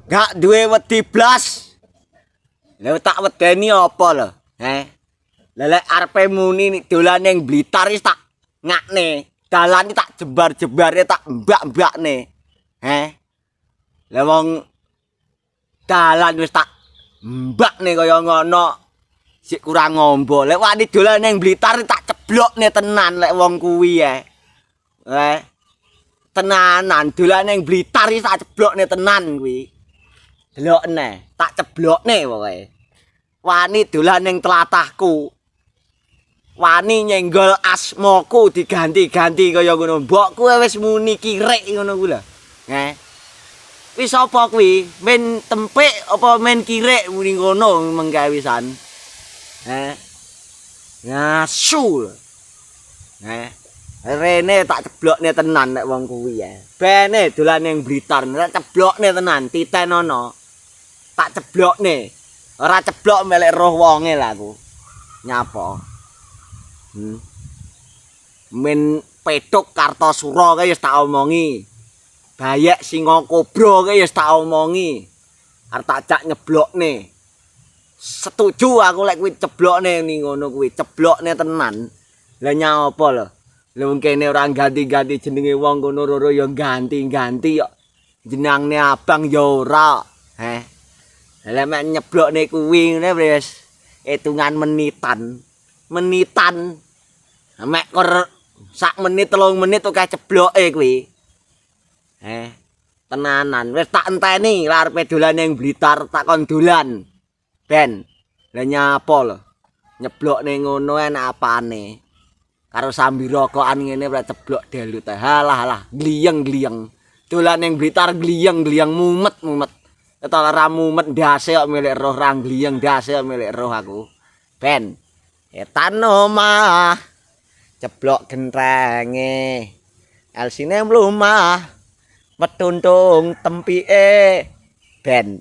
Gak duwe wedi blas. Lha tak wedeni apa lho? Lelek arepe muni dolan ning Blitar wis tak ngakne. Dalan tak jebar-jebare tak mbak-mbakne. Lah wong dalan wis tak mbakne kaya ngono. Sik kurang ngombo. Lek wani dolan ning Blitar tak ceblokne tenan lek wong kuwi tenanan dolan ning Blitar wis tak ceblokne tenan kuwi. Delokne, tak ceblokne pokoke. Wani dolan ning tlatahku. Wani nyenggol asmaku diganti-ganti kaya ngono. Mbokku wis muni kirek ngono kuwi lho. Wis apa kuwi? Men tempik apa men kirek muni ngono mengke wisan. Ngasu. Rene tak ceblokne tenan nek wong kuwi Bene dolan ning Blitar tak ceblokne tenan titenono. Tak ceblokne. Ora ceblok melek roh wonge lah aku. Nyapa. Men Petuk Kartosura kae wis tak omongi. Bayek Singa Kobra kae wis tak omongi. Arep tak jak nyeblokne. Setuju aku lek kuwi ceblokne ning ngono kuwi, ceblokne tenan. Lah nyapa lho? Lha wong kene ora ganti-ganti jenenge wong kono loro ya ganti-ganti kok. Jenenge abang ya ora. Lah mek nyeblokne kuwi ngene wis hitungan menitan. Menitan. Mek sak menit 3 menit kok cebloke kuwi. Tenanan wis tak enteni lah arepe dolan ning Blitar tak kon dolan. Ben. Lah nyapa lho. Nyeblokne ngono enak apane. Karo sambil rokokan ngene ora ceblok delut. Halah gliyeng-gliyeng. Dolan ning Blitar gliyeng-gliyeng mumet-mumet. Eta ora mumet ndase kok milik roh ra gliyeng ndase kok milik roh aku. Ben. Etan omah. Ceblok gentrenge. Elsine mlumah. Wetuntung tempike. Ben.